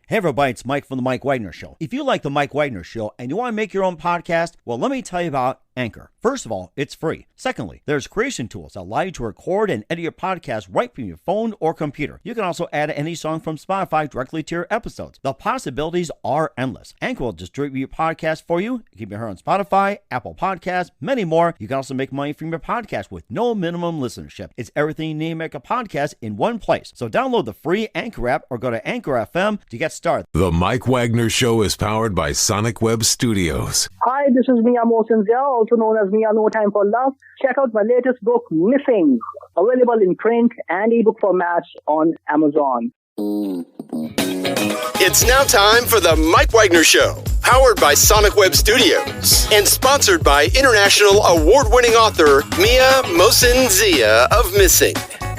Hey everybody, it's Mike from The Mike Wagner Show. If you like The Mike Wagner Show and you want to make your own podcast, well, let me tell you about Anchor. First of all, it's free. Secondly, there's creation tools that allow you to record and edit your podcast right from your phone or computer. You can also add any song from Spotify directly to your episodes. The possibilities are endless. Anchor will distribute your podcast for you. You can be heard on Spotify, Apple Podcasts, many more. You can also make money from your podcast with no minimum listenership. It's everything you need to make a podcast in one place. So download the free Anchor app or go to Anchor FM to get started. The Mike Wagner Show is powered by Sonic Web Studios. Hi, this is Mia Mosinzia, also known as Mia No Time for Love. Check out my latest book, Missing, available in print and ebook formats on Amazon. It's now time for the Mike Wagner Show, powered by Sonic Web Studios and sponsored by international award-winning author Mia Mosinzia of Missing.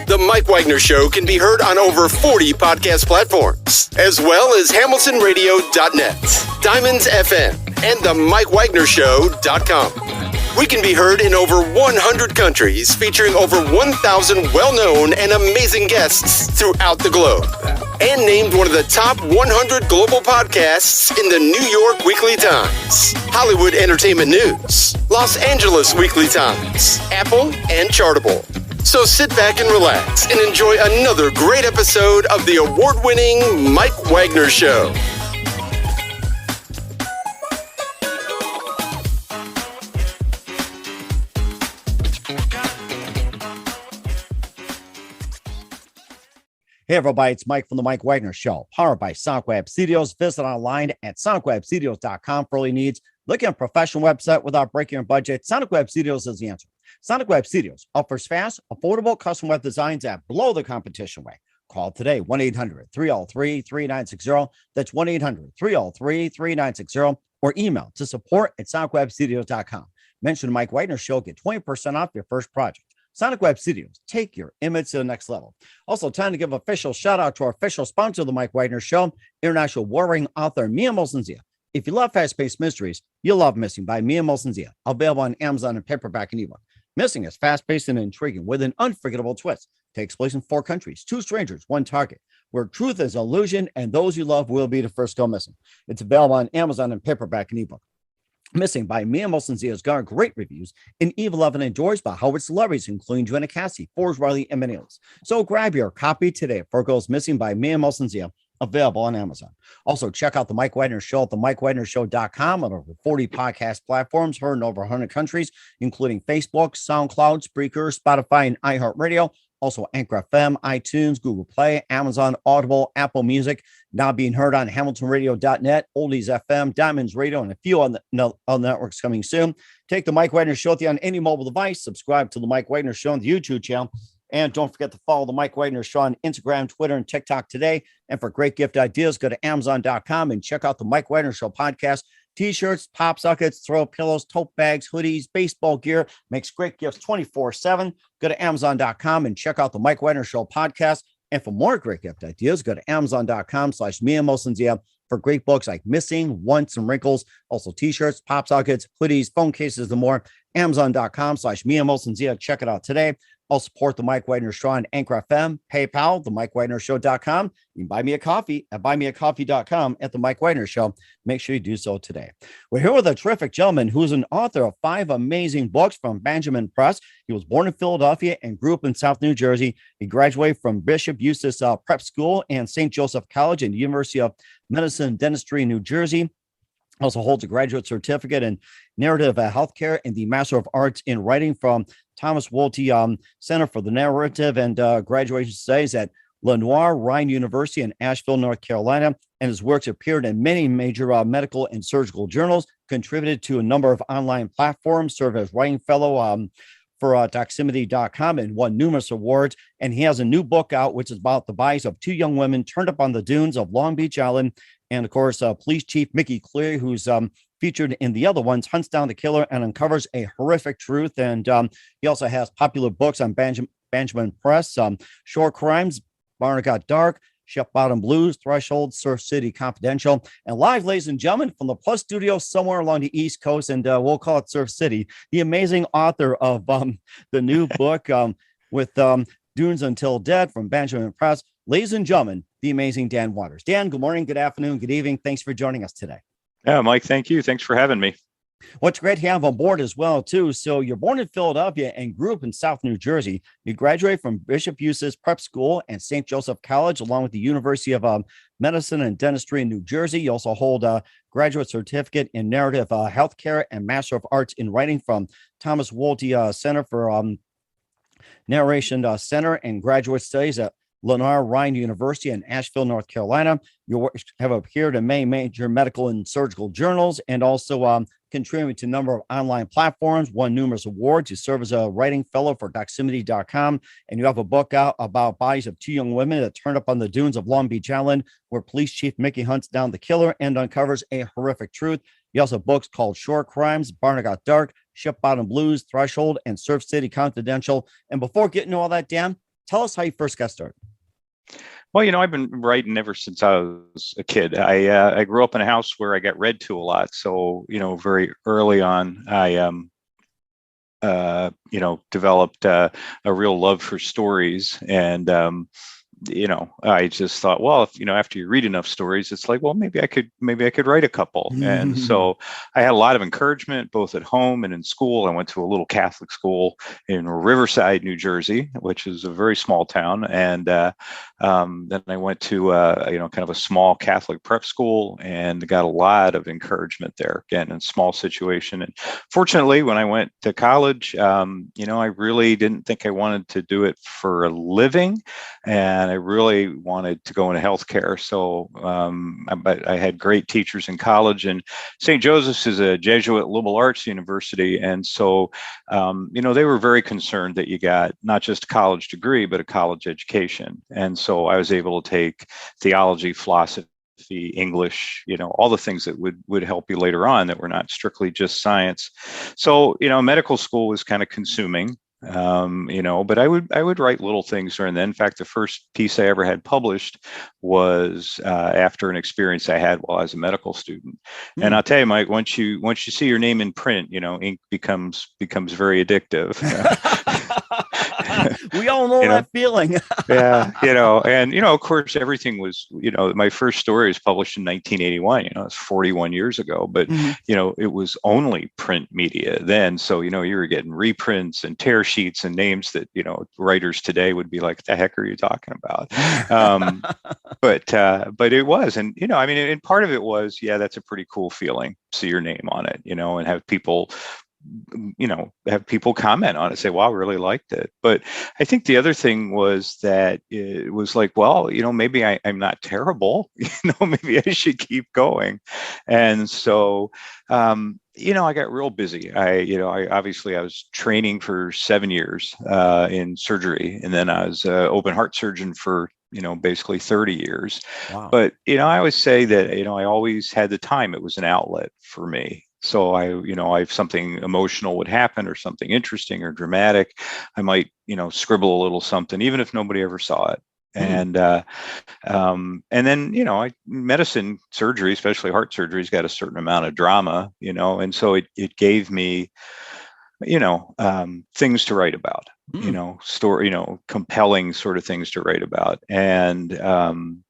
The Mike Wagner Show can be heard on over 40 podcast platforms, as well as HamiltonRadio.net, Diamonds FM, and the MikeWagnerShow.com. We can be heard in over 100 countries, featuring over 1,000 well-known and amazing guests throughout the globe. And named one of the top 100 global podcasts in the New York Weekly Times, Hollywood Entertainment News, Los Angeles Weekly Times, Apple, and Chartable. So sit back and relax and enjoy another great episode of the award-winning Mike Wagner Show. Hey everybody, it's Mike from The Mike Wagner Show, powered by Sonic Web Studios. Visit online at sonicwebstudios.com for all your needs. Looking at a professional website without breaking your budget, Sonic Web Studios is the answer. Sonic Web Studios offers fast, affordable custom web designs that blow the competition away. Call today, 1-800-303-3960. That's 1-800-303-3960. Or email to support@sonicwebstudios.com. Mention the Mike Wagner Show, get 20% off your first project. Sonic Web Studios, take your image to the next level. Also, time to give an official shout out to our official sponsor of the Mike Wagner Show, international warring author Mia Mosinzia. If you love fast-paced mysteries, you'll love Missing by Mia Mosinzia, available on Amazon in paperback and ebook. Missing is fast-paced and intriguing with an unforgettable twist. Takes place in 4 countries, 2 strangers, 1 target, where truth is illusion and those you love will be the first to go missing. It's available on Amazon in paperback and ebook. Missing by Mia Mosinzia has garnered great reviews, and Eve 11 enjoys by Howard celebrities, including Joanna Cassie, Forbes Riley, and many others. So grab your copy today for Goes Missing by Mia Mosinzia, available on Amazon. Also, check out the Mike Wagner Show at themikewagnershow.com on over 40 podcast platforms, heard in over 100 countries, including Facebook, SoundCloud, Spreaker, Spotify, and iHeartRadio. Also, Anchor FM, iTunes, Google Play, Amazon, Audible, Apple Music. Now being heard on HamiltonRadio.net, Oldies FM, Diamonds Radio, and a few on the networks coming soon. Take the Mike Wagner Show on any mobile device. Subscribe to the Mike Wagner Show on the YouTube channel. And don't forget to follow the Mike Wagner Show on Instagram, Twitter, and TikTok today. And for great gift ideas, go to Amazon.com and check out the Mike Wagner Show podcast. T-shirts, pop sockets, throw pillows, tote bags, hoodies, baseball gear. Makes great gifts 24/7. Go to Amazon.com and check out the Mike Wagner Show podcast. And for more great gift ideas, go to Amazon.com/Mia Mosinzia for great books like Missing, Once, and Wrinkles. Also T-shirts, pop sockets, hoodies, phone cases, and more. Amazon.com/Mia Mosinzia. Check it out today. I'll support the Mike Wagner Show on Anchor FM, PayPal, themikewagnershow.com. You can buy me a coffee at buymeacoffee.com at the Mike Wagner Show. Make sure you do so today. We're here with a terrific gentleman who's an author of 5 amazing books from Bandageman Press. He was born in Philadelphia and grew up in South New Jersey. He graduated from Bishop Eustace Prep School and St. Joseph College and the University of Medicine and Dentistry in New Jersey. Also holds a graduate certificate in narrative healthcare and the Master of Arts in Writing from Thomas Wolty Center for the Narrative and Graduation Studies at Lenoir Rhine University in Asheville, North Carolina. And his works appeared in many major medical and surgical journals, contributed to a number of online platforms, served as writing fellow for Doximity.com and won numerous awards. And he has a new book out, which is about the bodies of 2 young women turned up on the dunes of Long Beach Island. And of course, Police Chief Mickey Cleary, who's featured in the other ones, hunts down the killer and uncovers a horrific truth. And he also has popular books on Bandageman Press, Short Crimes, Barn Got Dark, Ship Bottom Blues, Threshold, Surf City Confidential, and live, ladies and gentlemen, from the Plus Studio somewhere along the East Coast, and we'll call it Surf City, the amazing author of the new book with Dunes Until Dead from Bandageman Press, Ladies and gentlemen, the amazing Dan Waters. Dan, good morning, good afternoon, good evening. Thanks for joining us today. Yeah, Mike, thank you. Thanks for having me. What's great to have on board as well, too. So you're born in Philadelphia and grew up in South New Jersey. You graduated from Bishop Eustace Prep School and St. Joseph College, along with the University of Medicine and Dentistry in New Jersey. You also hold a graduate certificate in narrative healthcare and Master of Arts in Writing from Thomas Wolty Center for Narration Center and Graduate Studies at Lennar Ryan University in Asheville, North Carolina. You have appeared in many major medical and surgical journals, and also contributed to a number of online platforms, won numerous awards. You serve as a writing fellow for Doximity.com, and you have a book out about bodies of two young women that turned up on the dunes of Long Beach Island, where police chief Mickey hunts down the killer and uncovers a horrific truth. You also have books called Shore Crimes, Barna Got Dark, Ship Bottom Blues, Threshold, and Surf City Confidential. And before getting to all that, Dan, tell us how you first got started. Well, I've been writing ever since I was a kid. I grew up in a house where I got read to a lot. So, very early on, I, developed a real love for stories. And, I just thought, well, if, after you read enough stories, it's like, well, maybe I could write a couple. And so I had a lot of encouragement, both at home and in school. I went to a little Catholic school in Riverside, New Jersey, which is a very small town. And then I went to, kind of a small Catholic prep school and got a lot of encouragement there, again, in a small situation. And fortunately, when I went to college, I really didn't think I wanted to do it for a living. And I really wanted to go into healthcare. So I had great teachers in college, and St. Joseph's is a Jesuit liberal arts university. And so, they were very concerned that you got not just a college degree, but a college education. And so I was able to take theology, philosophy, English, all the things that would help you later on that were not strictly just science. So, medical school was kind of consuming. But I would write little things during then. In fact, the first piece I ever had published was after an experience I had while I was a medical student. And I'll tell you, Mike, once you see your name in print, ink becomes very addictive. We all know that feeling. Yeah, and of course, everything was, my first story was published in 1981. It's 41 years ago, but it was only print media then. So you were getting reprints and tear sheets and names that writers today would be like, "The heck are you talking about?" But it was, and and part of it was, yeah, that's a pretty cool feeling. See your name on it, and have people comment on it, say, wow, I really liked it. But I think the other thing was that it was like, well, maybe I'm not terrible, maybe I should keep going. And so, I got real busy. I was training for 7 years in surgery. And then I was an open heart surgeon for basically 30 years. Wow. But, I always say that, I always had the time. It was an outlet for me. So if something emotional would happen or something interesting or dramatic, I might, scribble a little something, even if nobody ever saw it. And then, medicine, surgery, especially heart surgery, has got a certain amount of drama, and so it gave me, things to write about, story, compelling sort of things to write about. And,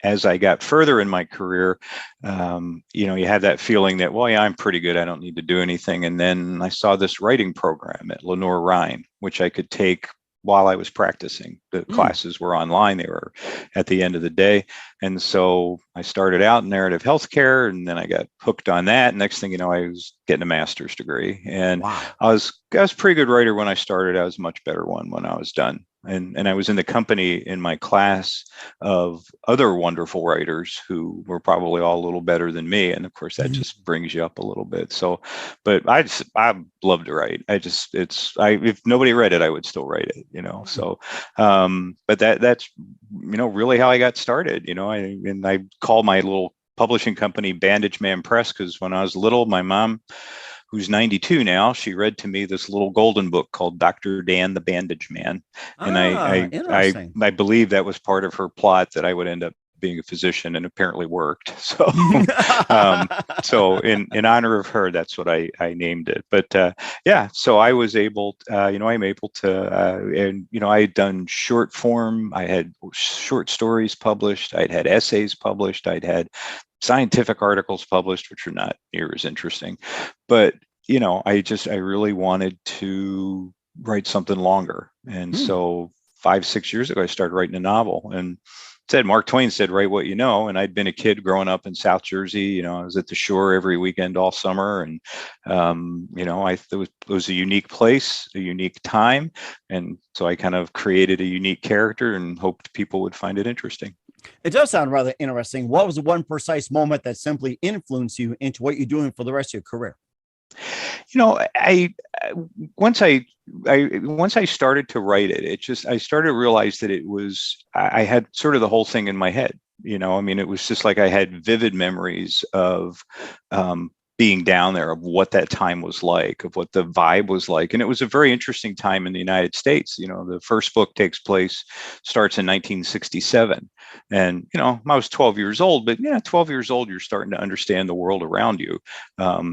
as I got further in my career, you had that feeling that, well, yeah, I'm pretty good. I don't need to do anything. And then I saw this writing program at Lennar Ryan, which I could take while I was practicing. The classes were online. They were at the end of the day. And so I started out in narrative healthcare, and then I got hooked on that. Next thing you know, I was getting a master's degree. And wow. I was a pretty good writer when I started. I was a much better one when I was done. And I was in the company in my class of other wonderful writers who were probably all a little better than me. And of course, that just brings you up a little bit. So, but I love to write. If nobody read it, I would still write it, So, but that's, really how I got started, I called my little publishing company Bandageman Press, because when I was little, my mom, who's 92 now, she read to me this little golden book called Dr. Dan the Bandage Man. And I believe that was part of her plot, that I would end up being a physician, and apparently worked. So, so in honor of her, that's what I named it. But yeah, so I was able, I'm able to, and I had done short form. I had short stories published. I'd had essays published. I'd had scientific articles published, which are not near as interesting. But I really wanted to write something longer, and so 5-6 years ago, I started writing a novel. And Mark Twain said, write what you know. And I'd been a kid growing up in South Jersey. I was at the shore every weekend all summer. And, it was a unique place, a unique time. And so I kind of created a unique character and hoped people would find it interesting. It does sound rather interesting. What was the one precise moment that simply influenced you into what you're doing for the rest of your career? Once I started to write it, I started to realize that I had sort of the whole thing in my head. It was just like I had vivid memories of being down there, of what that time was like, of what the vibe was like. And it was a very interesting time in the United States. The first book starts in 1967. And, I was 12 years old, but 12 years old, you're starting to understand the world around you.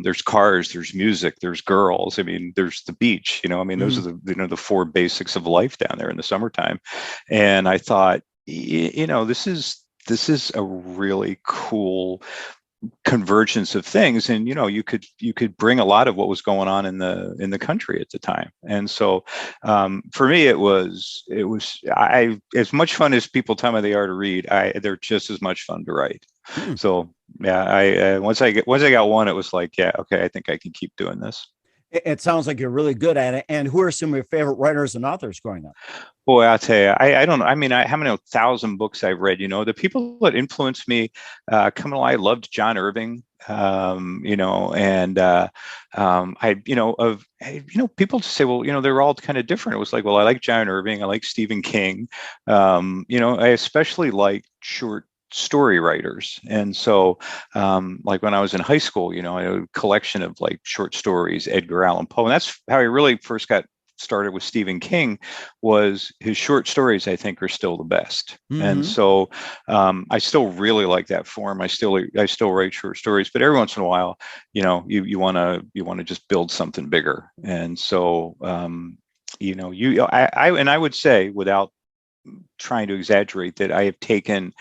There's cars, there's music, there's girls. There's the beach, those are the four basics of life down there in the summertime. And I thought, this is a really cool convergence of things, and you could bring a lot of what was going on in the country at the time. And so for me, it was as much fun as people tell me they are to read. They're just as much fun to write. So yeah, once I got one, it was like, yeah, okay, I think I can keep doing this. It sounds like you're really good at it. And who are some of your favorite writers and authors growing up? Boy, I'll tell you, I don't know. How many 1,000 books I've read? The people that influenced me, I loved John Irving. People just say, well, they're all kind of different. It was like, well, I like John Irving. I like Stephen King. I especially like short story writers. And so like when I was in high school, I had a collection of like short stories, Edgar Allan Poe. And that's how I really first got started with Stephen King. Was his short stories, I think, are still the best. And so I still really like that form. I still write short stories, but every once in a while, you want to just build something bigger. And so I would say, without trying to exaggerate, that I have taken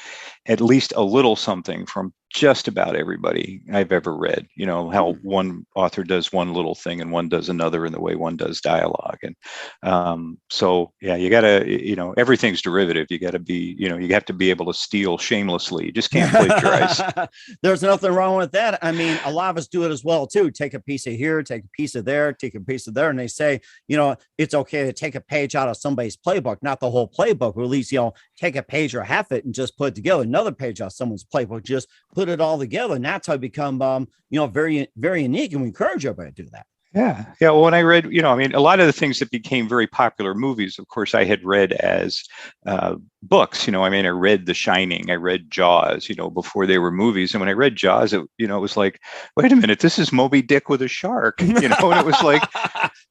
at least a little something from just about everybody I've ever read. How one author does one little thing and one does another, in the way one does dialogue. And so yeah, you gotta, everything's derivative. You gotta be, you have to be able to steal shamelessly. You just can't plagiarize. There's nothing wrong with that. A lot of us do it as well too. Take a piece of here, take a piece of there, take a piece of there. And they say, it's okay to take a page out of somebody's playbook, not the whole playbook, or at least, take a page or half it and just put it together. Another page out of someone's playbook, just put it all together. And that's how it become, very, very unique. And we encourage everybody to do that. Yeah. Well, when I read, a lot of the things that became very popular movies, of course, I had read as books. I read The Shining, I read Jaws, before they were movies. And when I read Jaws, it was like, wait a minute, this is Moby Dick with a shark, and it was like,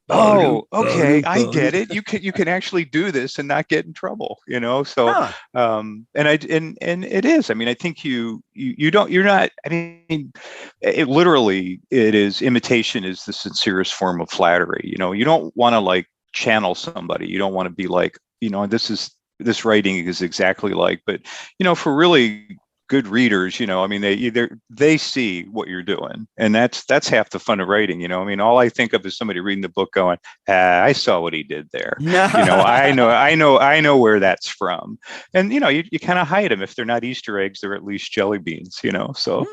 oh, okay, I get it. You can actually do this and not get in trouble, So, and it is. I think it is, imitation is the sincerest form of flattery. You don't want to like channel somebody. You don't want to be like, this writing is exactly like, but for really good readers, they see what you're doing, and that's half the fun of writing. All I think of is somebody reading the book going, I saw what he did there. I know where that's from. And you kind of hide them. If they're not Easter eggs, they're at least jelly beans. So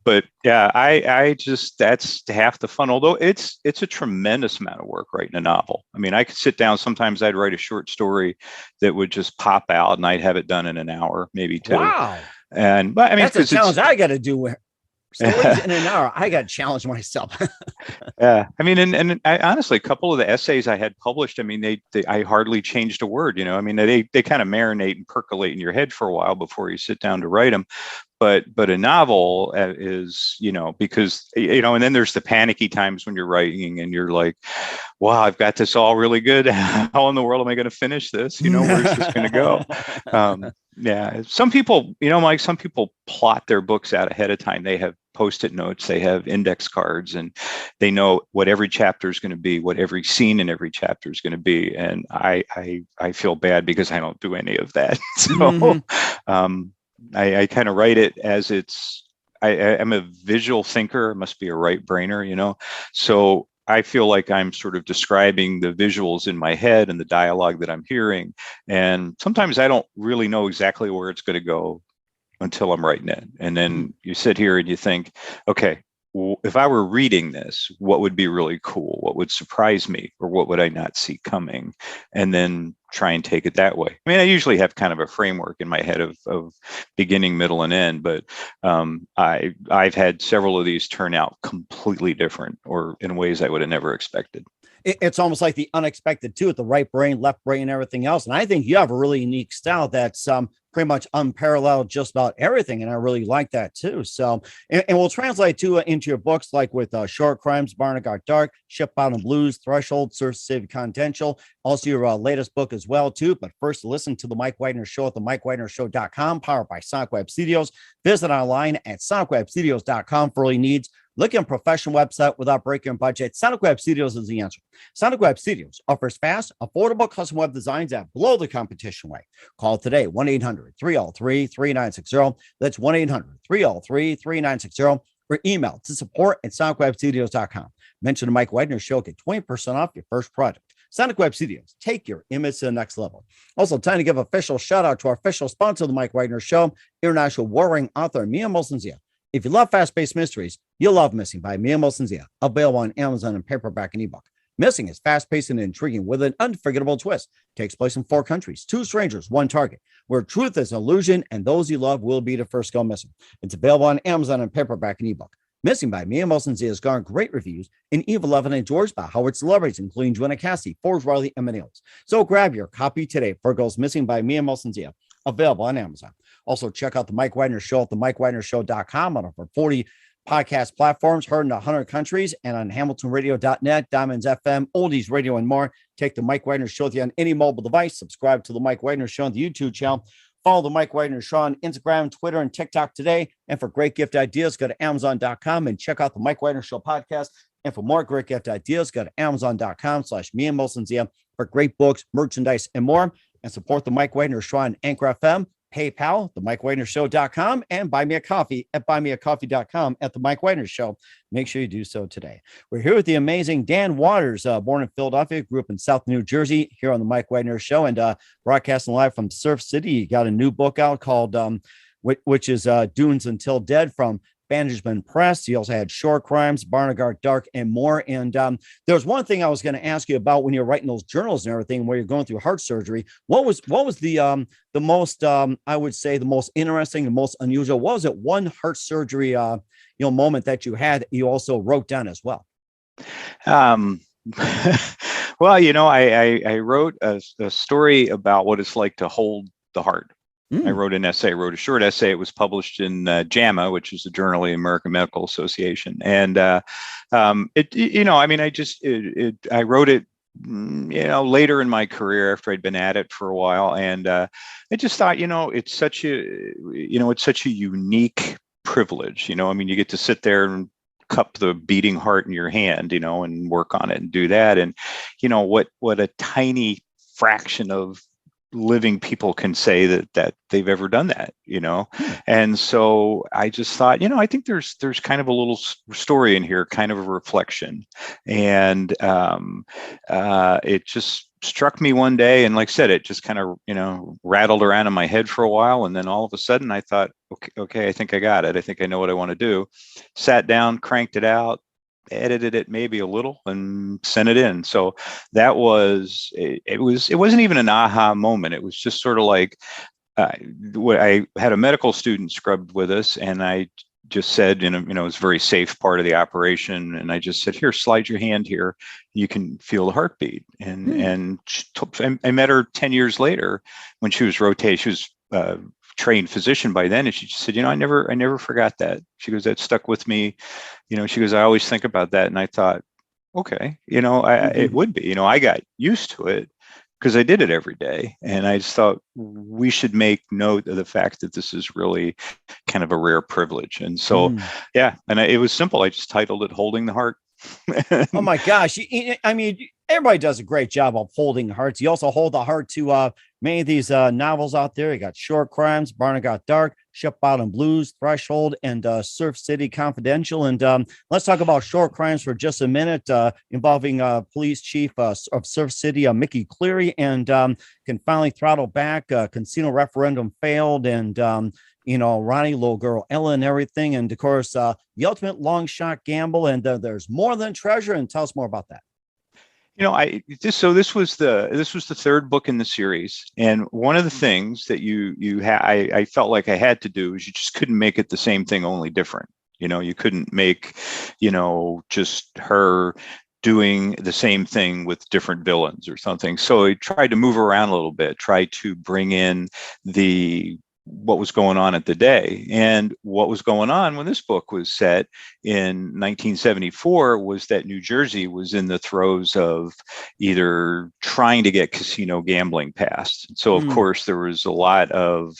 but yeah, I just, that's half the fun. Although it's a tremendous amount of work writing a novel. I could sit down. Sometimes I'd write a short story that would just pop out, and I'd have it done in an hour, maybe two. Wow. But that's a challenge I got to do. Stories in an hour. I got to challenge myself. Yeah. And I honestly, a couple of the essays I had published, I hardly changed a word, they kind of marinate and percolate in your head for a while before you sit down to write them. But a novel is, because, and then there's the panicky times when you're writing and you're like, wow, I've got this all really good. How in the world am I going to finish this? Where's this going to go? Yeah. Some people, Mike, some people plot their books out ahead of time. They have Post-it notes, they have index cards, and they know what every chapter is going to be, what every scene in every chapter is going to be. And I feel bad because I don't do any of that. So I kind of write it as it's, I'm a visual thinker. I must be a right brainer, so I feel like I'm sort of describing the visuals in my head and the dialogue that I'm hearing. And sometimes I don't really know exactly where it's going to go until I'm writing it. And then you sit here and you think, okay, if I were reading this, what would be really cool? What would surprise me? Or what would I not see coming? And then try and take it that way. I mean, I usually have kind of a framework in my head of beginning, middle, and end, but I've had several of these turn out completely different or in ways I would have never expected. It's almost like the unexpected too, with the right brain, left brain, and everything else. And I think you have a really unique style that's pretty much unparalleled just about everything. And I really like that too. So, and we'll translate too into your books, like with Short Crimes, Barnegat Dark, Shipbound Blues, Threshold, Surf City Confidential, also your latest book as well too. But first, listen to the Mike Wagner Show at the MikeWagnerShow.com, powered by Sonic Web Studios. Visit online at SonicWebStudios.com for all your needs. Look at a professional website without breaking your budget. Sonic Web Studios is the answer. Sonic Web Studios offers fast, affordable custom web designs that blow the competition away. Call today, 1-800-303-3960. That's 1-800-303-3960. Or email to support@sonicwebstudios.com. Mention the Mike Wagner Show. Get 20% off your first project. Sonic Web Studios, take your image to the next level. Also, time to give official shout out to our official sponsor of the Mike Wagner Show, international warring author Mia Molson-Zia. If you love fast-paced mysteries, you'll love Missing by Mia Molson-Zia, available on Amazon in paperback and ebook. Missing is fast-paced and intriguing with an unforgettable twist. Takes place in 4 countries, 2 strangers, 1 target, where truth is an illusion and those you love will be the first go missing. It's available on Amazon in paperback and ebook. Missing by Mia Molson-Zia has garnered great reviews, and Eve 11 enjoys by Howard celebrities, including Joanna Cassidy, Forbes Riley, and many others. So grab your copy today for Goes Missing by Mia Molson-Zia, available on Amazon. Also, check out the Mike Wagner Show at the MikeWagnerShow.com on over 40 podcast platforms, heard in 100 countries, and on HamiltonRadio.net, Diamonds FM, Oldies Radio, and more. Take the Mike Wagner Show with you on any mobile device. Subscribe to the Mike Wagner Show on the YouTube channel. Follow the Mike Wagner Show on Instagram, Twitter, and TikTok today. And for great gift ideas, go to Amazon.com and check out the Mike Wagner Show podcast. And for more great gift ideas, go to Amazon.com/Mia Molson-Zia for great books, merchandise, and more. And support the Mike Wagner Show on Anchor FM, PayPal, the MikeWagnerShow.com, and buy me a coffee at buymeacoffee.com at the Mike Wagner Show. Make sure you do so today. We're here with the amazing Dan Waters, born in Philadelphia, grew up in South New Jersey, here on the Mike Wagner Show, and broadcasting live from Surf City. You got a new book out called, which is Dunes Until Dead, from Bandageman Press. He also had Short Crimes, Barnegat Dark, and more. And there's one thing I was going to ask you about when you're writing those journals and everything, where you're going through heart surgery. What was the most I would say the most interesting, the most unusual? What was it? One heart surgery moment that you had that you also wrote down as well? Well, I wrote a story about what it's like to hold the heart. I wrote an essay, wrote a short essay. It was published in JAMA, which is the Journal of the American Medical Association. And I wrote it, later in my career after I'd been at it for a while. And I just thought, it's such a unique privilege. You get to sit there and cup the beating heart in your hand, and work on it and do that. And, what a tiny fraction of living people can say that they've ever done that, and so I just thought, I think there's kind of a little story in here, kind of a reflection, and it just struck me one day, and like I said, it just kind of rattled around in my head for a while, and then all of a sudden I thought, okay, I think I got it. I think I know what I want to do. Sat down, cranked it out, edited it maybe a little, and sent it in. So that was it wasn't even an aha moment. It was just sort of like I had a medical student scrubbed with us, and I just said, it was a very safe part of the operation, and I just said, here, slide your hand here, you can feel the heartbeat. And I met her 10 years later when she was rotating. She was trained physician by then, and she just said, I never forgot that. She goes, that stuck with me. She goes, I always think about that. And I thought, okay, it would be, I got used to it, because I did it every day. And I just thought we should make note of the fact that this is really kind of a rare privilege. And so, yeah, and it was simple. I just titled it Holding the Heart. Oh my gosh. I mean, everybody does a great job of holding hearts. You also hold the heart to many of these novels out there. You got Short Crimes, Barnaby Got Dark, Ship Bottom Blues, Threshold, and Surf City Confidential. And let's talk about Short Crimes for just a minute, involving police chief of Surf City, Mickey Cleary, and can finally throttle back. Casino referendum failed, and Ronnie, little girl Ella, and everything. And of course, the ultimate long shot gamble. And there's more than treasure. And tell us more about that. This was the third book in the series, and one of the things that I felt like I had to do is you just couldn't make it the same thing, only different. You couldn't make, just her doing the same thing with different villains or something. So I tried to move around a little bit, try to bring in what was going on at the day. And what was going on when this book was set in 1974 was that New Jersey was in the throes of either trying to get casino gambling passed. So of course there was a lot of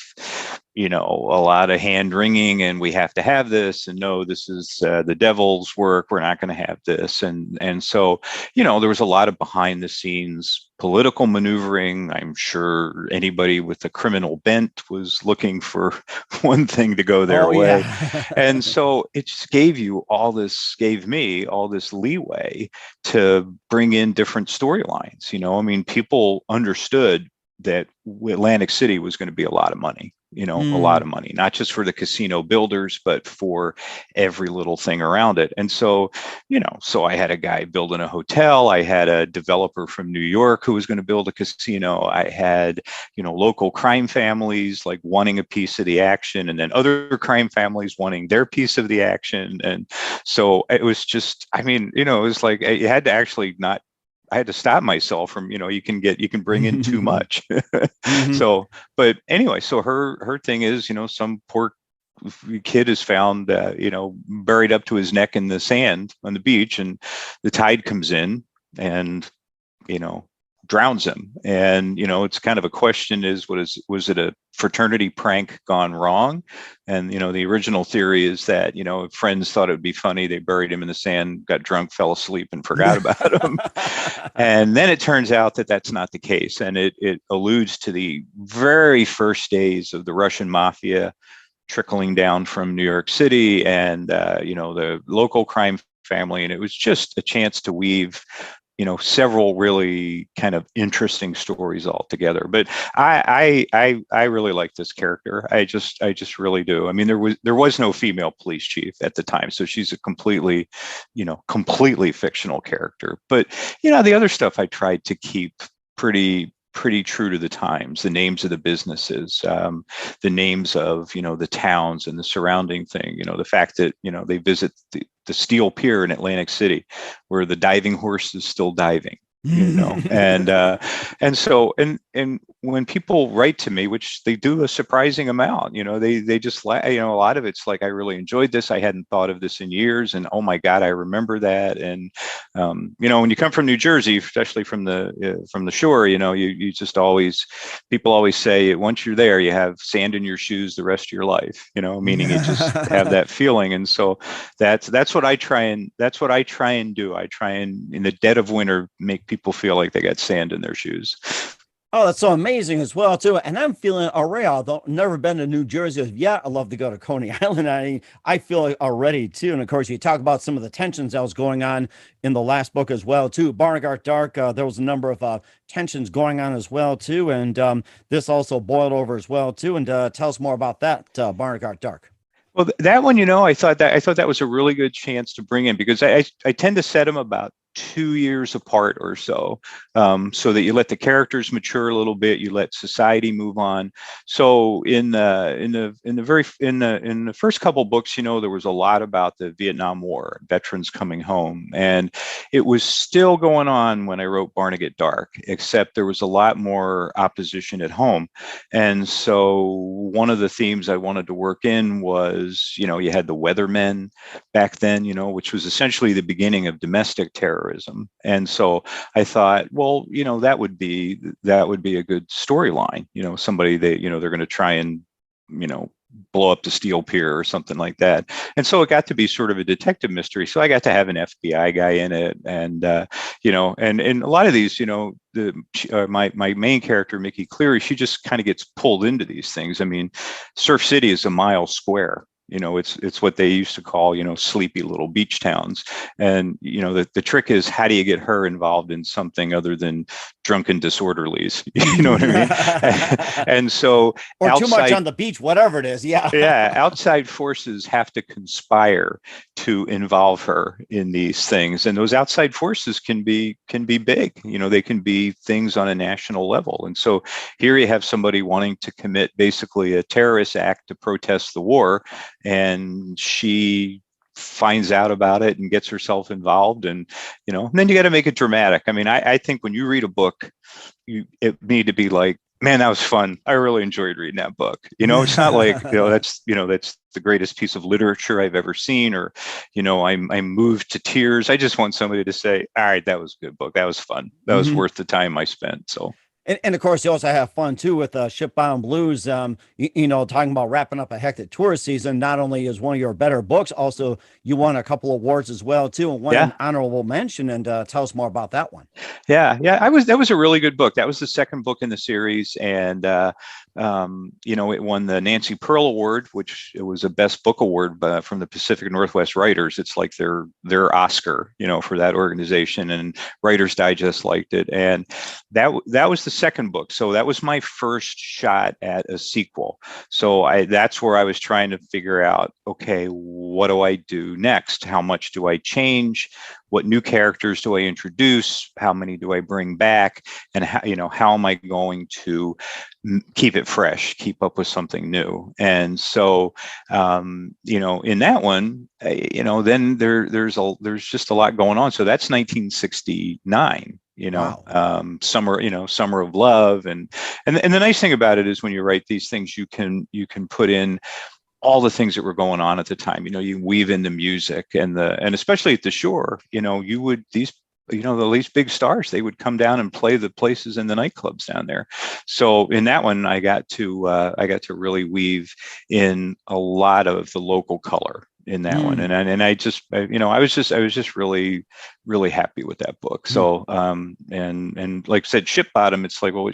hand wringing, and we have to have this, and no, this is the devil's work. We're not going to have this. And so, there was a lot of behind the scenes political maneuvering. I'm sure anybody with a criminal bent was looking for one thing to go their way. Yeah. And so it just gave me all this leeway to bring in different storylines. People understood that Atlantic City was going to be a lot of money. A lot of money, not just for the casino builders, but for every little thing around it. And so, so I had a guy building a hotel. I had a developer from New York who was going to build a casino. I had, local crime families like wanting a piece of the action, and then other crime families wanting their piece of the action. And so it was just, it was like you had to actually not. I had to stop myself from, you can bring in too much. So, but anyway, so her thing is, some poor kid is found, buried up to his neck in the sand on the beach, and the tide comes in and, drowns him. And, it's kind of a question was it a fraternity prank gone wrong? And, the original theory is that, friends thought it would be funny. They buried him in the sand, got drunk, fell asleep, and forgot about him. And then it turns out that that's not the case. And it alludes to the very first days of the Russian mafia trickling down from New York City and, the local crime family. And it was just a chance to weave several really kind of interesting stories all together. But I really like this character. I just really do. There was no female police chief at the time, so she's a completely fictional character. But the other stuff I tried to keep pretty true to the times, the names of the businesses, the names of, the towns and the surrounding thing, the fact that, they visit the Steel Pier in Atlantic City where the diving horse is still diving. And so when people write to me, which they do a surprising amount, they just a lot of it's like, I really enjoyed this. I hadn't thought of this in years, and oh my God, I remember that. And when you come from New Jersey, especially from the shore, you just people always say once you're there, you have sand in your shoes the rest of your life. Meaning you just have that feeling. And so that's what I try and do. I try and in the dead of winter make people feel like they got sand in their shoes. Oh, that's so amazing as well, too. And I'm feeling already, although never been to New Jersey yet, I love to go to Coney Island. I feel it already, too. And of course, you talk about some of the tensions that was going on in the last book as well, too. Barnaby Got Dark, there was a number of tensions going on as well, too. And this also boiled over as well, too. And tell us more about that, Barnaby Got Dark. Well, that one, I thought that was a really good chance to bring in, because I tend to set them about 2 years apart or so that you let the characters mature a little bit, you let society move on. So in the first couple books, there was a lot about the Vietnam War, veterans coming home, and it was still going on when I wrote Barnaby Got Dark, except there was a lot more opposition at home. And so one of the themes I wanted to work in was, you had the weathermen back then, which was essentially the beginning of domestic terror. terrorism. And so I thought, well, that would be a good storyline. Somebody that, they're going to try and, blow up the steel pier or something like that. And so it got to be sort of a detective mystery. So I got to have an FBI guy in it. And, and a lot of these, my main character, Mickey Cleary, she just kind of gets pulled into these things. I mean, Surf City is a mile square. It's what they used to call, sleepy little beach towns. And, the trick is, how do you get her involved in something other than drunken disorderlies? You know what I mean? And so, or too much on the beach, whatever it is. Yeah. Yeah. Outside forces have to conspire to involve her in these things. And those outside forces can be big, they can be things on a national level. And so here you have somebody wanting to commit basically a terrorist act to protest the war. And she finds out about it and gets herself involved, and then you got to make it dramatic. I mean, I think when you read a book, it need to be like, man, that was fun. I really enjoyed reading that book. It's not like, that's the greatest piece of literature I've ever seen, or, I'm moved to tears. I just want somebody to say, all right, that was a good book. That was fun. That was worth the time I spent. So. And of course, you also have fun too with Shipbound Blues. Talking about wrapping up a hectic tourist season. Not only is one of your better books, also you won a couple awards as well too, and one honorable mention. And tell us more about that one. Yeah. That was a really good book. That was the second book in the series, and it won the Nancy Pearl Award, which it was a Best Book Award from the Pacific Northwest Writers. It's like their Oscar, for that organization, and Writers Digest liked it, and that was the second book. So that was my first shot at a sequel. So that's where I was trying to figure out, okay, what do I do next? How much do I change? What new characters do I introduce? How many do I bring back? And how am I going to keep it fresh, keep up with something new? And so, in that one, then there's just a lot going on. So that's 1969. Wow. Summer of Love, and the nice thing about it is when you write these things, you can put in all the things that were going on at the time. You weave in the music and especially at the shore, these big stars, they would come down and play the places in the nightclubs down there. So in that one, I got to really weave in a lot of the local color in that one. And I was just really, really happy with that book. So, and like I said, Ship Bottom, it's like, well,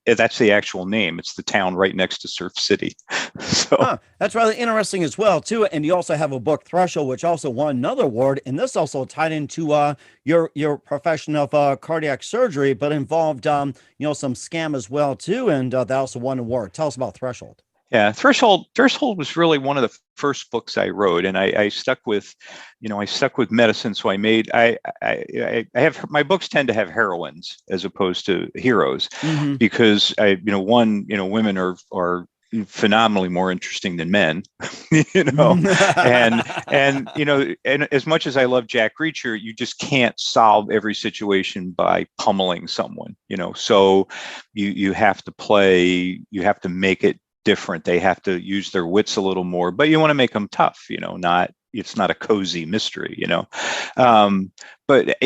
that's the actual name. It's the town right next to Surf City. So that's rather interesting as well too. And you also have a book, Threshold, which also won another award. And this also tied into your profession of cardiac surgery, but involved some scam as well too. And that also won an award. Tell us about Threshold. Yeah, Threshold was really one of the first books I wrote, and I stuck with medicine. So I have, my books tend to have heroines as opposed to heroes, because women are phenomenally more interesting than men, and as much as I love Jack Reacher, you just can't solve every situation by pummeling someone, so you have to make it different. They have to use their wits a little more, but you want to make them tough, it's not a cozy mystery, but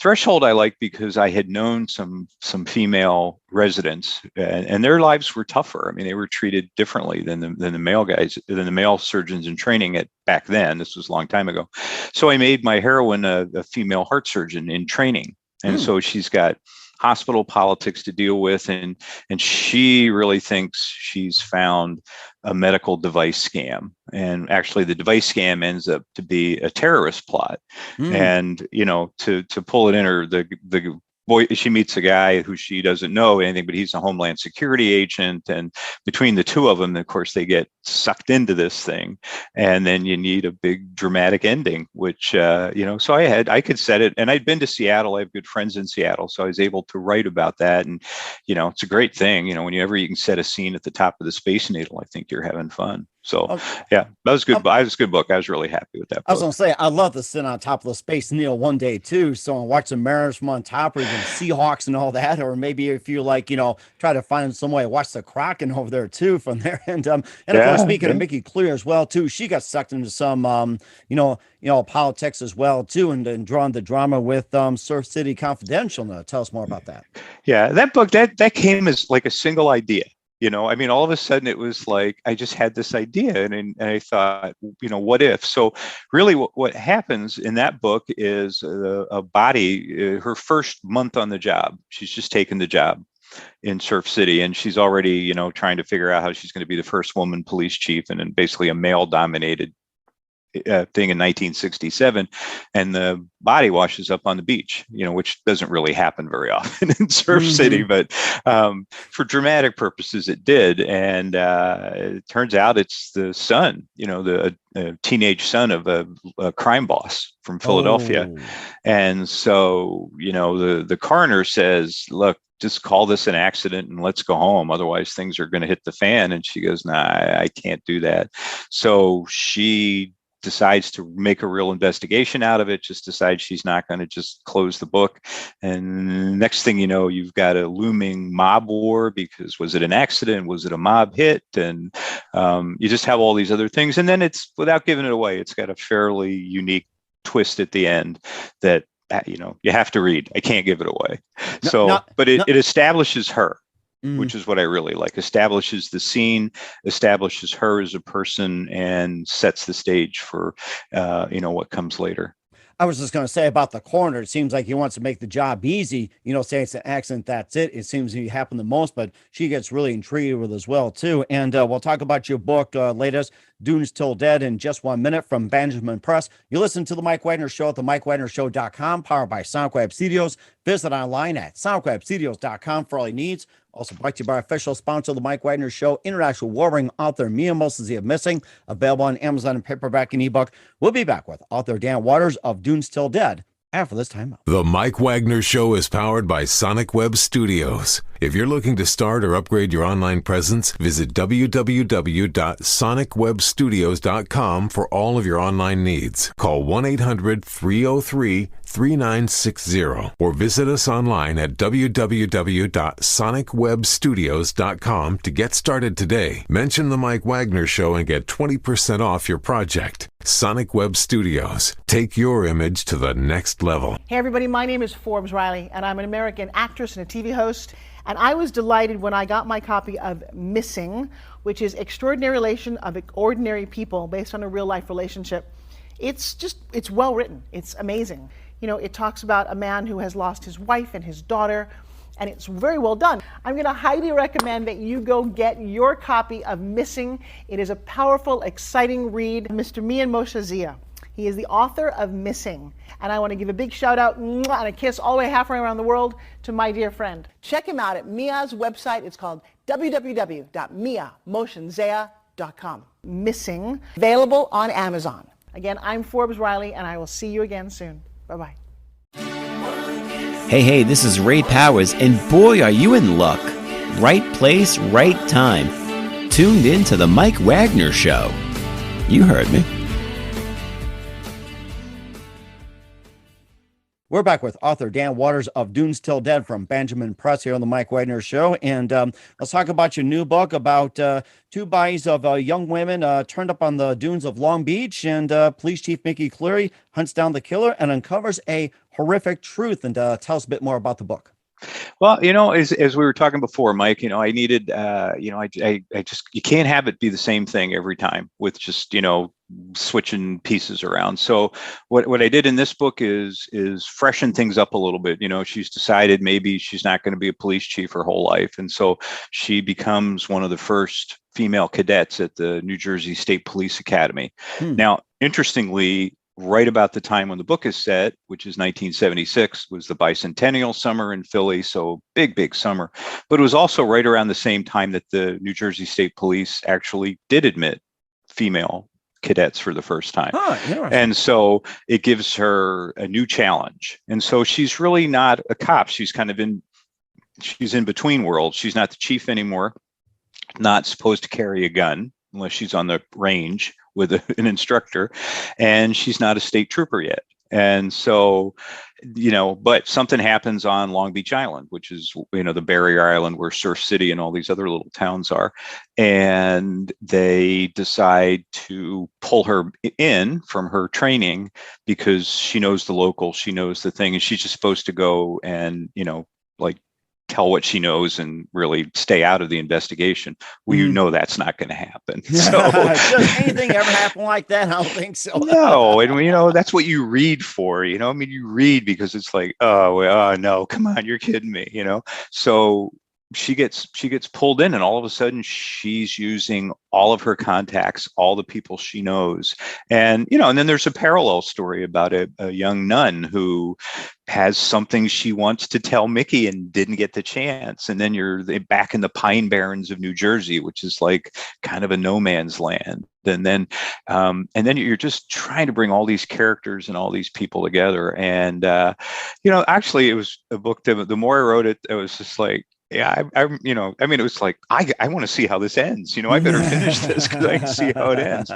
Threshold I like because I had known some female residents, and their lives were tougher. I mean, they were treated differently than the male guys, than the male surgeons in training back then. This was a long time ago. So I made my heroine a female heart surgeon in training. And so she's got hospital politics to deal with, and she really thinks she's found a medical device scam, and actually the device scam ends up to be a terrorist plot. And to pull it in her, the boy, she meets a guy who she doesn't know anything, but he's a Homeland Security agent, and between the two of them, of course, they get sucked into this thing, and then you need a big dramatic ending, which so I could set it, and I'd been to Seattle. I have good friends in Seattle, so I was able to write about that. And it's a great thing, whenever you can set a scene at the top of the Space Needle, I think you're having fun. So Oh, yeah, that was good. That was a good book. I was really happy with that I was book. gonna say, I love to sit on top of the Space Needle one day too. So and watch the Mariners from on top, or even Seahawks and all that. Or maybe if you like, try to find some way to watch the Kraken over there too from there. And of course, Yeah, speaking of Mickey Clear as well too, she got sucked into some politics as well too, and drawn the drama with Surf City Confidential. Now, tell us more about that. yeah. That book that came as like a single idea. I mean, all of a sudden it was like I just had this idea, and I thought, what if? So, really, what happens in that book is a body, her first month on the job, she's just taken the job in Surf City, and she's already, trying to figure out how she's going to be the first woman police chief, and in basically a male-dominated thing in 1967, and the body washes up on the beach, which doesn't really happen very often in Surf City, but for dramatic purposes it did. And it turns out it's the son, the teenage son of a crime boss from Philadelphia. Oh. And so, the coroner says, look, just call this an accident and let's go home. Otherwise things are going to hit the fan. And she goes, nah, I can't do that. So she decides to make a real investigation out of it, just decides she's not going to just close the book. And next thing you know, you've got a looming mob war, because was it an accident? Was it a mob hit? And you just have all these other things. And then it's, without giving it away, it's got a fairly unique twist at the end that, you have to read. I can't give it away. But it establishes her, which is what I really like. Establishes the scene, establishes her as a person, and sets the stage for, what comes later. I was just going to say about the coroner. It seems like he wants to make the job easy, say it's an accident, that's it. It seems to happen the most, but she gets really intrigued with as well, too. And we'll talk about your book, latest, Dunes Till Dead, in just 1 minute from Bandageman Press. You listen to The Mike Wagner Show at themikewagnershow.com, powered by Sonic Web Studios. Visit online at sonicwebstudios.com for all your needs. Also brought to you by our official sponsor of The Mike Wagner Show, international warring author Mia Mosley of Missing, available on Amazon and paperback and ebook. We'll be back with author Dan Waters of Dunes Till Dead after this time out. The Mike Wagner Show is powered by Sonic Web Studios. If you're looking to start or upgrade your online presence, visit www.sonicwebstudios.com for all of your online needs. Call 1-800-303-3960 or visit us online at www.sonicwebstudios.com to get started today. Mention The Mike Wagner Show and get 20% off your project. Sonic Web Studios. Take your image to the next level. Hey everybody, my name is Forbes Riley, and I'm an American actress and a TV host. And I was delighted when I got my copy of Missing, which is Extraordinary Relation of Ordinary People based on a real life relationship. It's well written. It's amazing. It talks about a man who has lost his wife and his daughter, and it's very well done. I'm going to highly recommend that you go get your copy of Missing. It is a powerful, exciting read. Mr. Mian Moshe Zia. He is the author of Missing. And I want to give a big shout out and a kiss all the way halfway around the world to my dear friend. Check him out at Mia's website. It's called www.miamotionsea.com. Missing, available on Amazon. Again, I'm Forbes Riley, and I will see you again soon. Bye-bye. Hey, this is Ray Powers, and boy, are you in luck. Right place, right time. Tuned in to The Mike Wagner Show. You heard me. We're back with author Dan Waters of Dunes Till Dead from Bandageman Press here on The Mike Wagner Show. And let's talk about your new book about two bodies of young women turned up on the dunes of Long Beach. And Police Chief Mickey Cleary hunts down the killer and uncovers a horrific truth. And tell us a bit more about the book. Well, as we were talking before, Mike, I needed, I just, you can't have it be the same thing every time with just, switching pieces around. So what I did in this book is freshen things up a little bit. She's decided maybe she's not going to be a police chief her whole life. And so she becomes one of the first female cadets at the New Jersey State Police Academy. Now, interestingly, right about the time when the book is set, which is 1976, was the bicentennial summer in Philly. So big summer. But it was also right around the same time that the New Jersey State Police actually did admit female cadets for the first time. And so it gives her a new challenge. And so she's really not a cop. She's kind of she's in between worlds. She's not the chief anymore, not supposed to carry a gun. unless she's on the range with an instructor, and she's not a state trooper yet. And so, but something happens on Long Beach Island, which is, the barrier island where Surf City and all these other little towns are. And they decide to pull her in from her training because she knows the local, she knows the thing, and she's just supposed to go and, tell what she knows and really stay out of the investigation. Well, that's not going to happen. So does anything ever happen like that? I don't think so. No. And that's what you read for, you read because it's like, oh no, come on, you're kidding me, So she gets pulled in, and all of a sudden she's using all of her contacts, all the people she knows. And, and then there's a parallel story about a young nun who has something she wants to tell Mickey and didn't get the chance. And then you're back in the Pine Barrens of New Jersey, which is like kind of a no man's land. And then you're just trying to bring all these characters and all these people together. And, actually it was a book that the more I wrote it, it was just like, yeah, it was like, I want to see how this ends. I better finish this because I can see how it ends.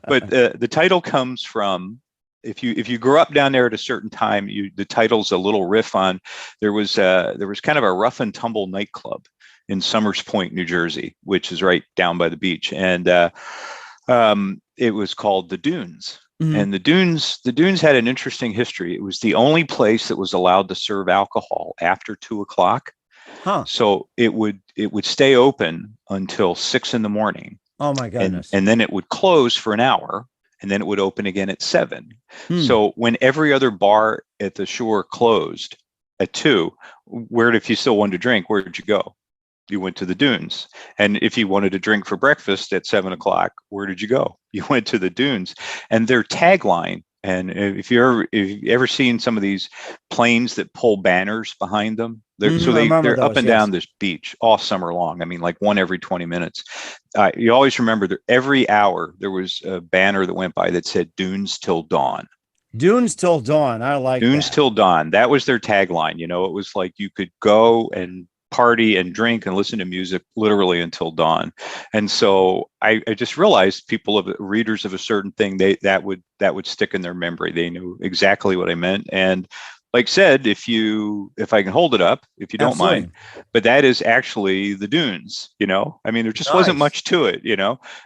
But the title comes from, if you grew up down there at a certain time, the title's a little riff on, there was kind of a rough and tumble nightclub in Summers Point, New Jersey, which is right down by the beach. And it was called the Dunes. Mm-hmm. And the Dunes had an interesting history. It was the only place that was allowed to serve alcohol after 2:00. Huh. So it would stay open until 6 a.m. Oh my goodness. And then it would close for an hour, and then it would open again at 7. So when every other bar at the shore closed at 2, if you still wanted to drink, where did you go? You went to the Dunes. And if you wanted to drink for breakfast at 7:00, where did you go? You went to the Dunes. And their tagline, and if you've ever seen some of these planes that pull banners behind them, they're up and down this beach all summer long. I mean, like one every 20 minutes. You always remember that every hour there was a banner that went by that said "Dunes till dawn." Dunes till dawn. I like Dunes till dawn. That was their tagline. It was like you could go and party and drink and listen to music literally until dawn. And so I just realized readers of a certain thing, that would stick in their memory. They knew exactly what I meant. And like said, if I can hold it up, if you don't Absolutely. mind, but that is actually the Dunes, there just wasn't much to it,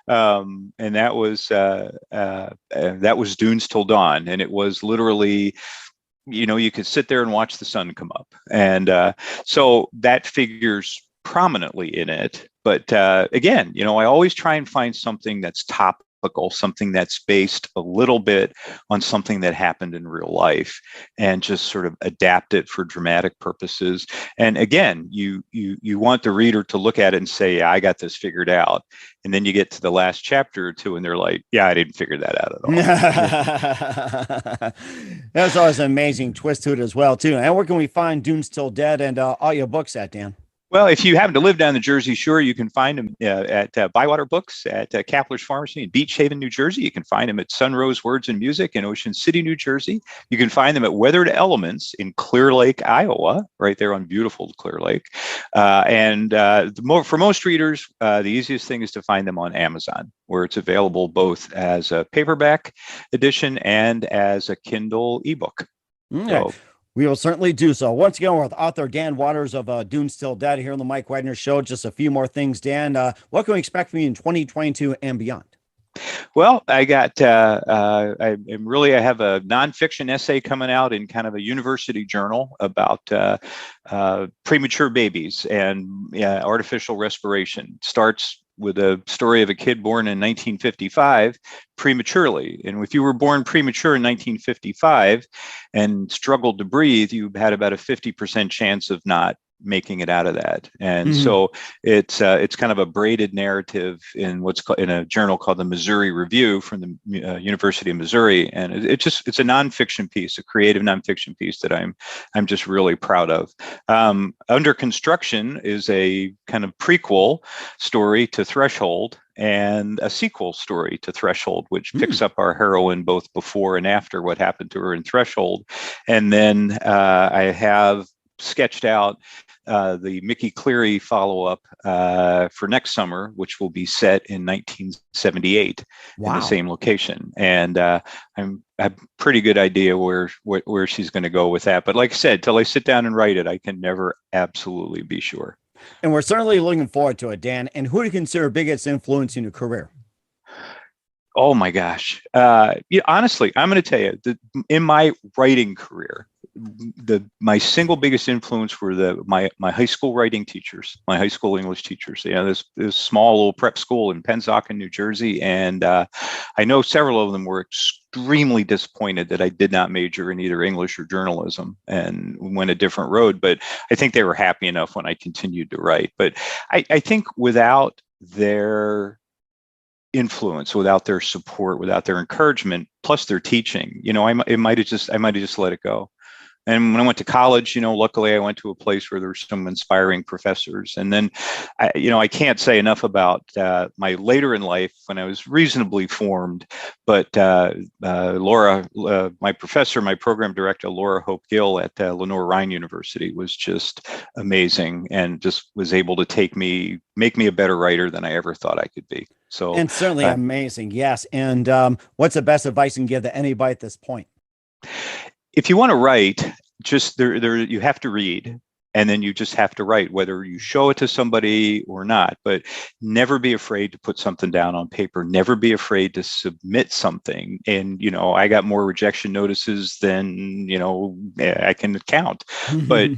and that was Dunes till dawn. And it was literally, you could sit there and watch the sun come up. And so that figures prominently in it. But again, I always try and find something that's topical, something that's based a little bit on something that happened in real life, and just sort of adapt it for dramatic purposes. And again, you want the reader to look at it and say, yeah, I got this figured out. And then you get to the last chapter or two and they're like, yeah, I didn't figure that out at all. That's always an amazing twist to it as well, too. And where can we find Dunes Till Dead and all your books at, Dan? Well, if you happen to live down the Jersey Shore, you can find them at Bywater Books, at Kapler's Pharmacy in Beach Haven, New Jersey. You can find them at Sunrose Words and Music in Ocean City, New Jersey. You can find them at Weathered Elements in Clear Lake, Iowa, right there on beautiful Clear Lake. For most readers, the easiest thing is to find them on Amazon, where it's available both as a paperback edition and as a Kindle ebook. Okay. So, we will certainly do so. Once again, we're with author Dan Waters of Dunes Till Dead here on the Mike Wagner Show. Just a few more things, Dan. What can we expect from you in 2022 and beyond? Well, I have a nonfiction essay coming out in kind of a university journal about premature babies and artificial respiration. Starts with a story of a kid born in 1955 prematurely. And if you were born premature in 1955 and struggled to breathe, you had about a 50% chance of not making it out of that. And so it's kind of a braided narrative in what's called, in a journal called the Missouri Review from the University of Missouri. And it's a nonfiction piece, a creative nonfiction piece that I'm just really proud of. Under construction is a kind of prequel story to Threshold, and a sequel story to Threshold, which picks up our heroine both before and after what happened to her in Threshold. And then I have sketched out the Mickey Cleary follow-up for next summer, which will be set in 1978 in the same location. And I have a pretty good idea where she's going to go with that. But like I said, till I sit down and write it, I can never absolutely be sure. And we're certainly looking forward to it, Dan. And who do you consider biggest influence in your career? Oh my gosh. Honestly, I'm going to tell you that in my writing career, my single biggest influence were my high school writing teachers, my high school English teachers. This small little prep school in Pennsauken, New Jersey. And I know several of them were extremely disappointed that I did not major in either English or journalism and went a different road. But I think they were happy enough when I continued to write. But I think without their influence, without their support, without their encouragement, plus their teaching, I might have just let it go. And when I went to college, luckily I went to a place where there were some inspiring professors. And then, I can't say enough about my later in life when I was reasonably formed. But Laura, my professor, my program director, Laura Hope Gill at Lenore Rhine University was just amazing and just was able to make me a better writer than I ever thought I could be. So, and certainly amazing. Yes. And what's the best advice you can give to anybody at this point? If you want to write, just there you have to read, and then you just have to write, whether you show it to somebody or not. But never be afraid to put something down on paper. Never be afraid to submit something. And I got more rejection notices than I can count. But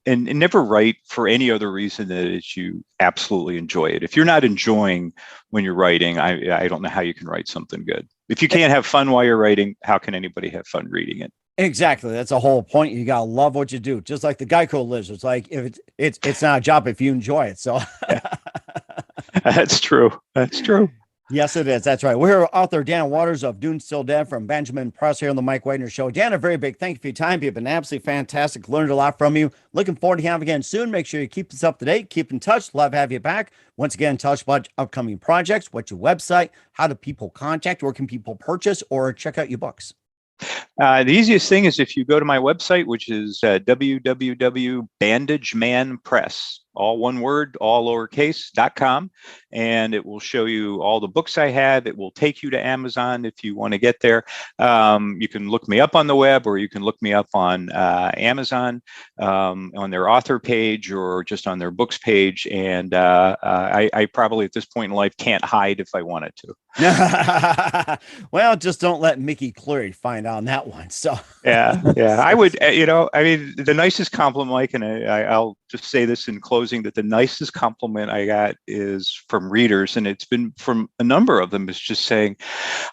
and never write for any other reason than you absolutely enjoy it. If you're not enjoying when you're writing, I don't know how you can write something good. If you can't have fun while you're writing, how can anybody have fun reading it? Exactly. That's the whole point. You gotta love what you do. Just like the Geico lives. It's like if it's not a job if you enjoy it. So That's true. That's true. Yes, it is. That's right. We're here with author Dan Waters of Till Dead from Bandageman Press here on the Mike Wagner Show. Dan, a very big thank you for your time. You've been absolutely fantastic. Learned a lot from you. Looking forward to having you again soon. Make sure you keep us up to date. Keep in touch. Love to have you back. Once again, touch about upcoming projects. What's your website? How do people contact? Where can people purchase or check out your books? The easiest thing is if you go to my website, which is www.bandageman Press, all one word, all lowercase.com, and it will show you all the books I have. It will take you to Amazon if you want to get there. You can look me up on the web, or you can look me up on Amazon on their author page or just on their books page. And I probably at this point in life can't hide if I wanted to. Well, just don't let Mickey Cleary find out on that one. So yeah, I would. The nicest compliment, Mike, and I'll just say this in closing, that the nicest compliment I got is from readers, and it's been from a number of them, is just saying,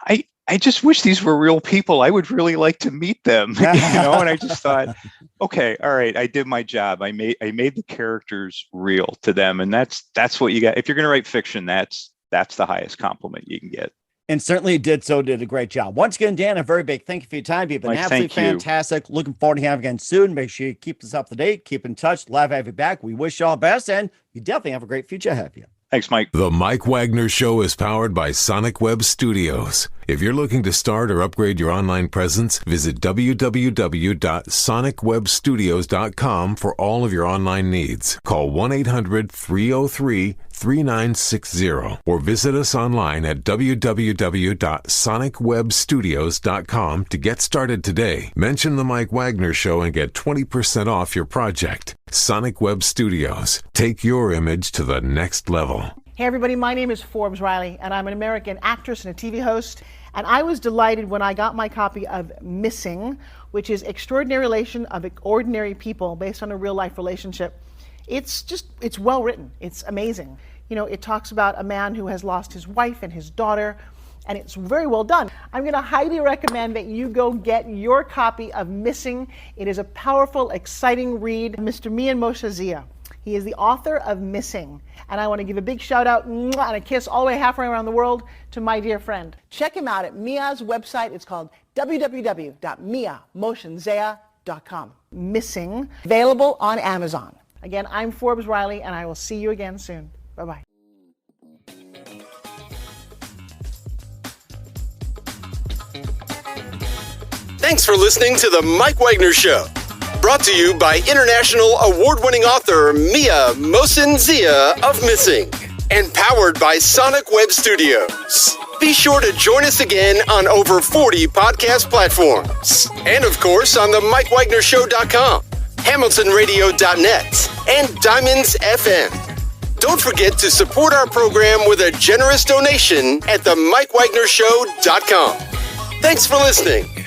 I just wish these were real people. I would really like to meet them. And I just thought, okay, all right, I did my job. I made the characters real to them, and that's what you got. If you're going to write fiction, that's the highest compliment you can get. And certainly did a great job. Once again, Dan, a very big thank you for your time. You've been absolutely fantastic. Looking forward to having you again soon. Make sure you keep us up to date. Keep in touch. Love to have you back. We wish you all the best, and you definitely have a great future ahead of you. Thanks, Mike. The Mike Wagner Show is powered by Sonic Web Studios. If you're looking to start or upgrade your online presence, visit www.sonicwebstudios.com for all of your online needs. Call 1-800-303-3960 or visit us online at www.sonicwebstudios.com to get started today. Mention the Mike Wagner Show and get 20% off your project. Sonic Web Studios. Take your image to the next level. Hey everybody, my name is Forbes Riley, and I'm an American actress and a TV host. And I was delighted when I got my copy of Missing, which is Extraordinary Relation of Ordinary People based on a real life relationship. It's well written. It's amazing. It talks about a man who has lost his wife and his daughter, and it's very well done. I'm going to highly recommend that you go get your copy of Missing. It is a powerful, exciting read. Mr. Mian Moshe Zia. He is the author of Missing. And I want to give a big shout out and a kiss all the way halfway around the world to my dear friend. Check him out at Mia's website. It's called www.miamotionsea.com. Missing, available on Amazon. Again, I'm Forbes Riley, and I will see you again soon. Bye-bye. Thanks for listening to The Mike Wagner Show. Brought to you by international award-winning author Mia Mohsen-Zia of Missing. And powered by Sonic Web Studios. Be sure to join us again on over 40 podcast platforms. And of course on the MikeWagnerShow.com, HamiltonRadio.net, and Diamonds FM. Don't forget to support our program with a generous donation at the MikeWagnerShow.com. Thanks for listening.